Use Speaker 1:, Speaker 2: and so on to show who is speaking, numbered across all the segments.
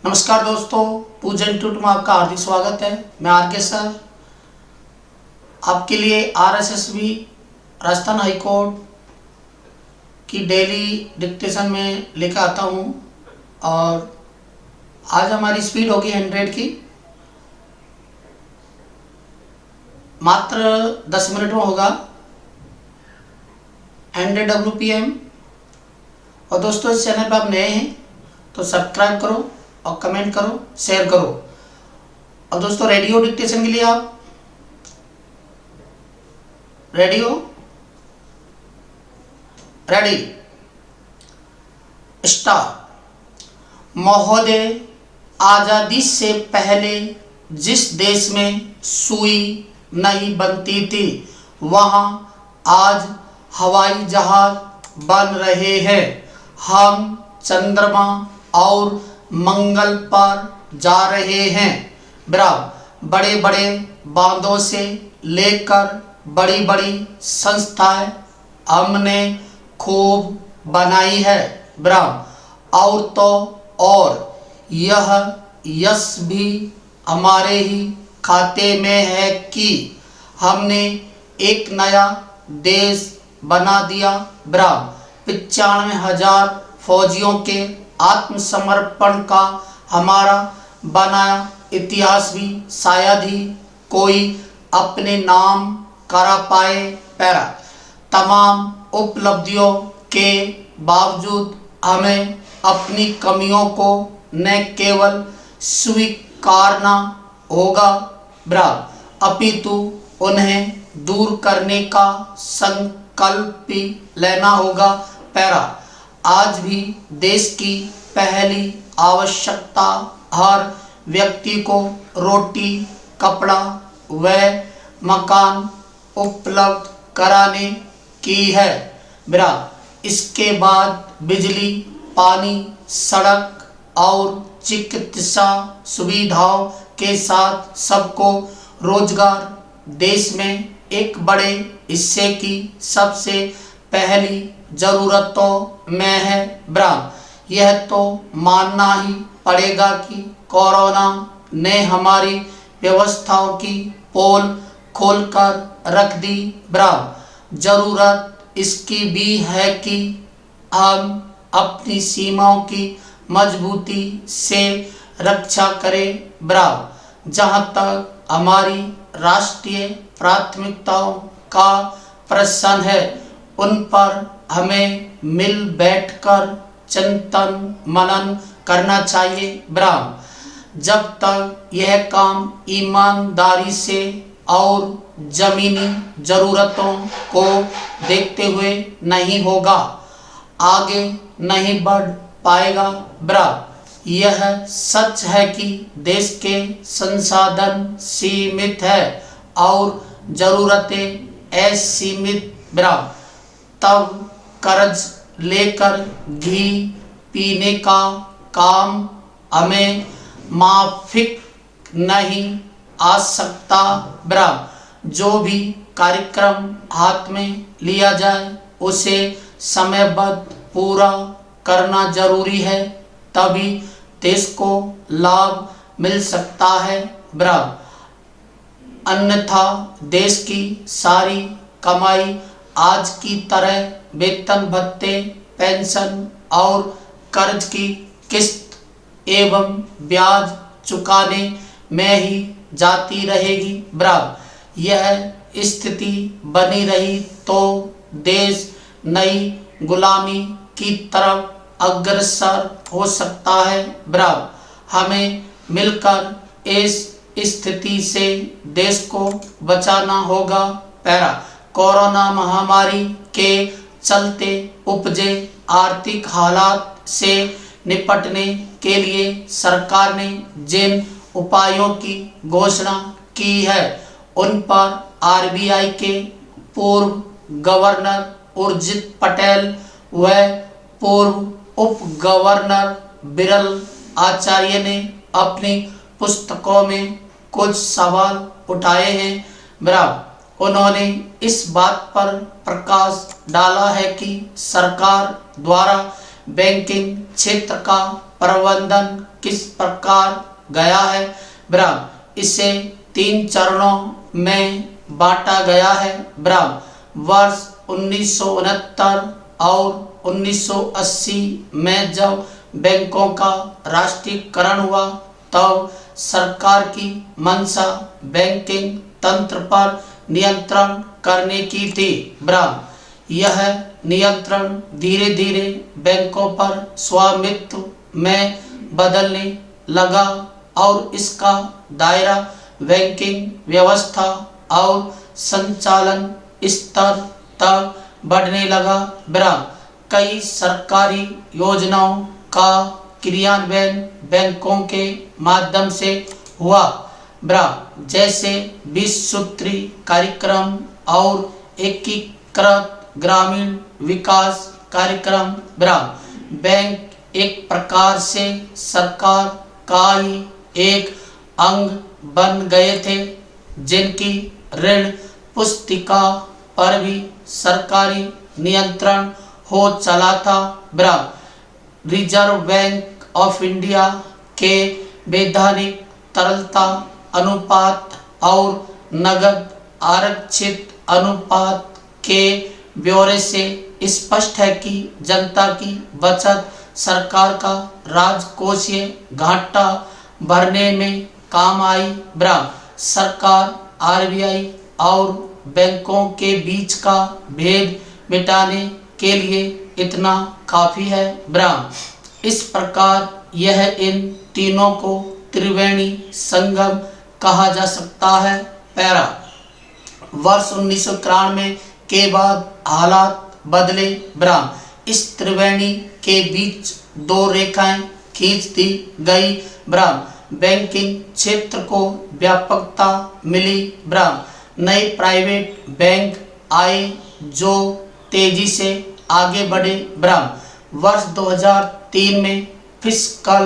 Speaker 1: नमस्कार दोस्तों, पूजन ट्यूट में आपका हार्दिक स्वागत है। मैं आर के सर आपके लिए आरएसएसबी राजस्थान हाईकोर्ट की डेली डिक्टेशन में लेकर आता हूं। और आज हमारी स्पीड होगी 100 की, मात्र 10 मिनट में होगा 100 WPM। और दोस्तों, इस चैनल पर आप नए हैं तो सब्सक्राइब करो और कमेंट करो, शेयर करो। और दोस्तों, रेडियो डिक्टेशन के लिए आप रेडियो रेडी स्टार। महोदय, आजादी से पहले जिस देश में सुई नहीं बनती थी वहां आज हवाई जहाज बन रहे हैं। हम चंद्रमा और मंगल पर जा रहे हैं। बड़े बड़े बांधों से लेकर बड़ी बड़ी संस्थाएं हमने खूब बनाई है। और तो और यह यश भी हमारे ही खाते में है कि हमने एक नया देश बना दिया। 95,000 फौजियों के आत्मसमर्पण का हमारा बनाया इतिहास भी शायद ही कोई अपने नाम करा पाए। तमाम उपलब्धियों के बावजूद हमें अपनी कमियों को न केवल स्वीकारना होगा अपितु उन्हें दूर करने का संकल्प भी लेना होगा। आज भी देश की पहली आवश्यकता हर व्यक्ति को रोटी, कपड़ा व मकान उपलब्ध कराने की है। इसके बाद बिजली, पानी, सड़क और चिकित्सा सुविधाओं के साथ सबको रोजगार देश में एक बड़े हिस्से की सबसे पहली जरूरतों में है। यह तो मानना ही पड़ेगा कि कोरोना ने हमारी व्यवस्थाओं की पोल खोलकर रख दी। जरूरत इसकी भी है कि हम अपनी सीमाओं की मजबूती से रक्षा करें। जहां तक हमारी राष्ट्रीय प्राथमिकताओं का प्रश्न है, उन पर हमें मिल बैठकर चिंतन मनन करना चाहिए। जब तक यह काम ईमानदारी से और जमीनी जरूरतों को देखते हुए नहीं होगा, आगे नहीं बढ़ पाएगा। यह सच है कि देश के संसाधन सीमित है और जरूरतें असीमित। तब कर्ज लेकर घी पीने का काम हमें माफिक नहीं आ सकता। जो भी कार्यक्रम हाथ में लिया जाए उसे समयबद्ध पूरा करना जरूरी है, तभी देश को लाभ मिल सकता है। अन्यथा देश की सारी कमाई आज की तरह वेतन भत्ते, पेंशन और कर्ज की किस्त एवं ब्याज चुकाने में ही जाती रहेगी। यह स्थिति बनी रही तो देश नई गुलामी की तरफ अग्रसर हो सकता है। हमें मिलकर इस स्थिति से देश को बचाना होगा। कोरोना महामारी के चलते उपजे आर्थिक हालात से निपटने के लिए सरकार ने जिन उपायों की घोषणा की है, उन पर आरबीआई के पूर्व गवर्नर उर्जित पटेल व पूर्व उप गवर्नर बिरल आचार्य ने अपनी पुस्तकों में कुछ सवाल उठाए हैं। उन्होंने इस बात पर प्रकाश डाला है कि सरकार द्वारा बैंकिंग क्षेत्र का प्रबंधन किस प्रकार गया है? बराबर इसे 3 चरणों में बांटा गया है। बराबर वर्ष 1969 और 1980 में जब बैंकों का राष्ट्रीयकरण हुआ तब सरकार की मंशा बैंकिंग तंत्र पर नियंत्रण करने की थी। बराबर यह नियंत्रण धीरे धीरे बैंकों पर स्वामित्व में बदलने लगा और इसका दायरा बैंकिंग व्यवस्था और संचालन स्तर तक बढ़ने लगा। बराबर कई सरकारी योजनाओं का क्रियान्वयन बैंकों के माध्यम से हुआ। बराबर जैसे 20 सूत्री कार्यक्रम और एकीकृत ग्रामीण विकास कार्यक्रम। बराबर बैंक एक प्रकार से सरकार का ही एक अंग बन गए थे, जिनकी ऋण पुस्तिका पर भी सरकारी नियंत्रण हो चला था। बराबर रिजर्व बैंक ऑफ इंडिया के वैधानिक तरलता अनुपात और नगद आरक्षित अनुपात के ब्यौरे से स्पष्ट है कि जनता की बचत सरकार का राजकोषीय घाटा भरने में काम आई। बराबर सरकार आरबीआई और बैंकों के बीच का भेद मिटाने के लिए इतना काफी है। बराबर इस प्रकार यह इन तीनों को त्रिवेणी संगम कहा जा सकता है। पैरा वर्ष 1991 के बाद हालात बदले। बराबर इस त्रिवेणी के बीच 2 रेखाएं खींच दी गई। बराबर बैंकिंग क्षेत्र को व्यापकता मिली। बराबर नए प्राइवेट बैंक आए जो तेजी से आगे बढ़े। बराबर वर्ष 2003 में fiscal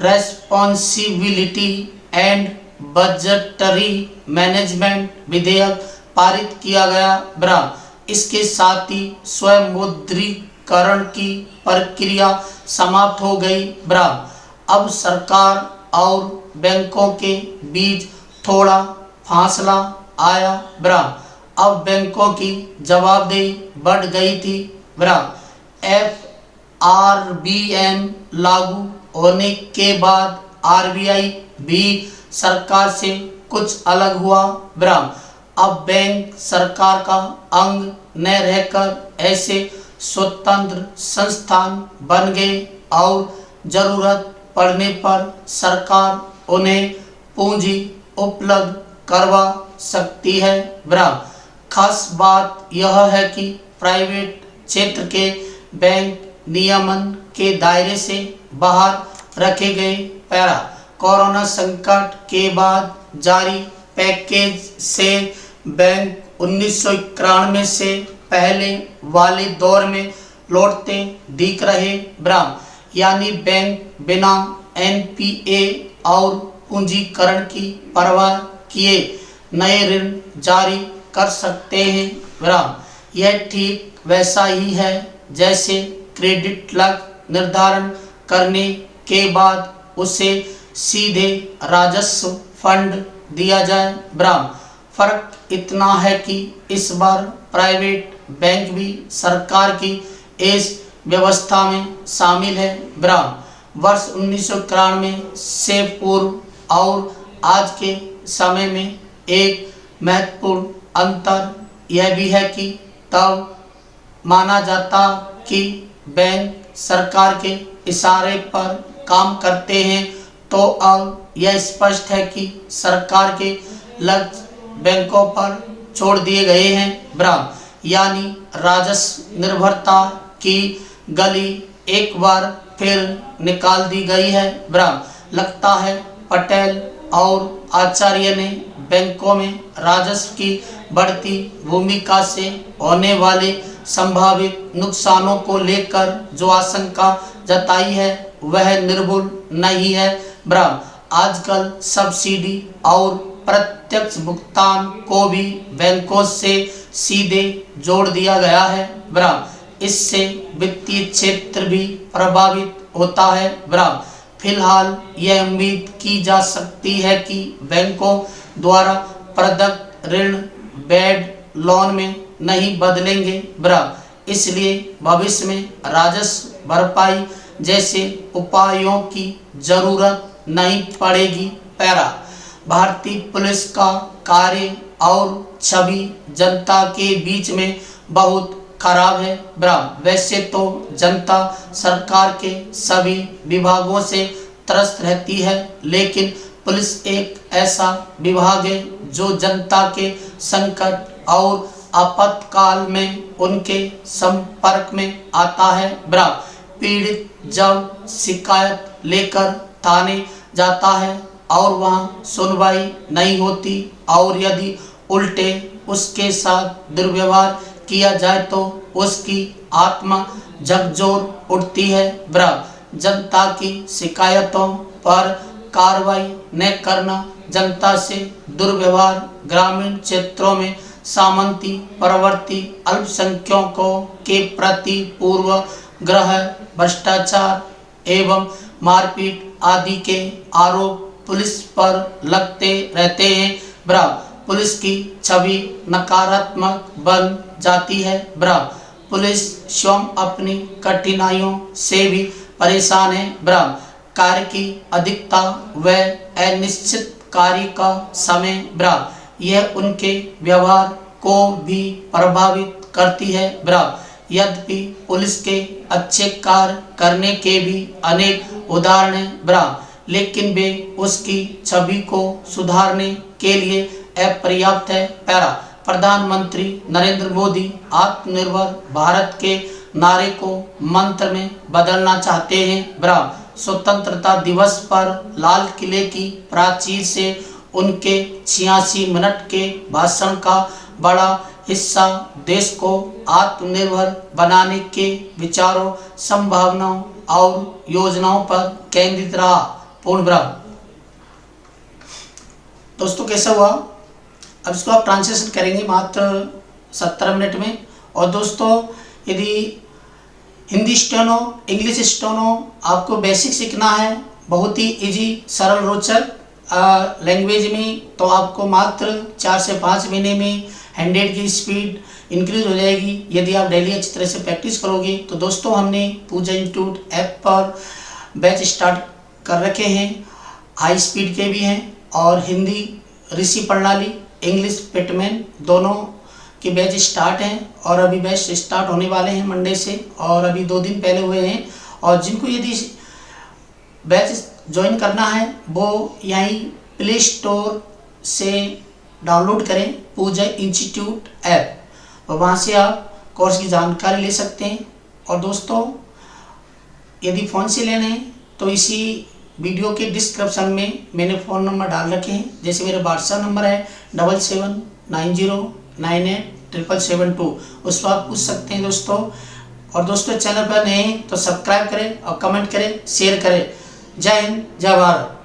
Speaker 1: responsibility and budgetary management विधेयक पारित किया गया। बराबर इसके साथ ही स्वमुद्रीकरण की प्रक्रिया समाप्त हो गई। बराबर अब सरकार और बैंकों के बीच थोड़ा फासला आया। बराबर अब बैंकों की जवाबदेही बढ़ गई थी। बराबर एफआरबीएम लागू होने के बाद आरबीआई भी सरकार से कुछ अलग हुआ। बराबर अब बैंक सरकार का अंग न रहकर ऐसे स्वतंत्र संस्थान बन गए और जरूरत पड़ने पर सरकार उन्हें पूंजी उपलब्ध करवा सकती है। बराबर खास बात यह है कि प्राइवेट क्षेत्र के बैंक नियमन के दायरे से बाहर रखे गए। पैरा कोरोना संकट के बाद जारी पैकेज से बैंक 1991 से पहले वाले दौर में लौटते दिख रहे। बराबर यानी बैंक बिना एनपीए और पूंजीकरण की परवाह किए नए ऋण जारी कर सकते हैं। बराबर यह ठीक वैसा ही है जैसे क्रेडिट लक्ष्य निर्धारण करने के बाद उसे सीधे राजस्व फंड दिया जाए। बराबर फर्क इतना है कि इस बार प्राइवेट बैंक भी सरकार की इस व्यवस्था में शामिल है। बराबर वर्ष 1991 से पूर्व और आज के समय में एक महत्वपूर्ण अंतर यह भी है कि तब माना जाता कि बैंक सरकार के इशारे पर काम करते हैं, तो अब यह स्पष्ट है कि सरकार के लक्ष्य बैंकों पर छोड़ दिए गए हैं। बराबर यानी राजस्व निर्भरता की गली एक बार फिर निकाल दी गई है। बराबर लगता है पटेल और आचार्य ने बैंकों में राजस्व की बढ़ती भूमिका से होने वाले संभावित नुकसानों को लेकर जो आशंका जताई है वह निर्भुल नहीं है। बराबर आजकल सब्सिडी और प्रत्यक्ष भुगतान को भी बैंकों से सीधे जोड़ दिया गया है। बराबर इससे वित्तीय क्षेत्र भी प्रभावित होता है। ब्राव फिलहाल यह उम्मीद की जा सकती है कि बैंकों द्वारा प्रदत्त ऋण बैड लोन में नहीं बदलेंगे। ब्राव इसलिए भविष्य में राजस्व भरपाई जैसे उपायों की जरूरत नहीं पड़ेगी। पैरा भारतीय पुलिस का कार्य और छवि जनता के बीच में बहुत खराब है। ब्राव वैसे तो जनता सरकार के सभी विभागों से त्रस्त रहती है, लेकिन पुलिस एक ऐसा विभाग है जो जनता के संकट और आपातकाल में उनके संपर्क में आता है। ब्राव पीड़ित जब शिकायत लेकर थाने जाता है और वहाँ सुनवाई नहीं होती और यदि उल्टे उसके साथ दुर्व्यवहार किया जाए तो उसकी आत्मा झकझोर उठती है। ब्राव जनता की शिकायतों पर कार्रवाई न करना, जनता से दुर्व्यवहार, ग्रामीण क्षेत्रों में सामंती प्रवृत्ति, अल्पसंख्यकों के प्रति पूर्वग्रह, भ्रष्टाचार एवं मारपीट आदि के आरोप पुलिस पर लगते रहते हैं। ब्राव पुलिस की छवि नकारात्मक बन जाती है। ब्राव पुलिस स्वयं अपनी कठिनाइयों से भी परेशान है। ब्राव कार्य की अधिकता व अनिश्चित कार्य का समय, ब्राव यह उनके व्यवहार को भी प्रभावित करती है। ब्राव यद्यपि पुलिस के अच्छे कार्य करने के भी अनेक उदाहरण हैं, ब्राव लेकिन वे उसकी छवि को सुधारने के लिए अपर्याप्त है। पैरा प्रधानमंत्री नरेंद्र मोदी आत्मनिर्भर भारत के नारे को मंत्र में बदलना चाहते हैं। ब्राव स्वतंत्रता दिवस पर लाल किले की प्राचीर से उनके 86 मिनट के भाषण का बड़ा हिस्सा देश को आत्मनिर्भर बनाने के विचारों, संभावनाओं और योजनाओं पर केंद्रित रहा। पूर्ण ब्राव। दोस्तों कैसा हुआ? अब इसको आप ट्रांसलेशन करेंगे मात्र 17 मिनट में। और दोस्तों यदि हिंदी स्टेनो, इंग्लिश स्टेनो आपको बेसिक सीखना है, बहुत ही इजी, सरल, रोचक लैंग्वेज में, तो आपको मात्र 4 से 5 महीने में 100 की स्पीड इंक्रीज हो जाएगी यदि आप डेली अच्छी तरह से प्रैक्टिस करोगे। तो दोस्तों हमने पूजा इंस्टीट्यूट ऐप पर बैच स्टार्ट कर रखे हैं, हाई स्पीड के भी हैं और हिंदी ऋषि प्रणाली, इंग्लिश पेटमैन दोनों के बैच स्टार्ट हैं और अभी बैच स्टार्ट होने वाले हैं मंडे से, और अभी 2 दिन पहले हुए हैं। और जिनको यदि बैच ज्वाइन करना है वो यहीं प्ले स्टोर से डाउनलोड करें पूजा इंस्टीट्यूट ऐप और वहाँ से आप कोर्स की जानकारी ले सकते हैं। और दोस्तों यदि फ़ोन से लेने हैं तो इसी वीडियो के डिस्क्रिप्शन में मैंने फ़ोन नंबर डाल रखे हैं, जैसे मेरा व्हाट्सएप नंबर है 7790987772, उस पर आप पूछ सकते हैं दोस्तों। और दोस्तों चैनल पर नए हैं तो सब्सक्राइब करें और कमेंट करें, शेयर करें। जय हिंद, जय भारत।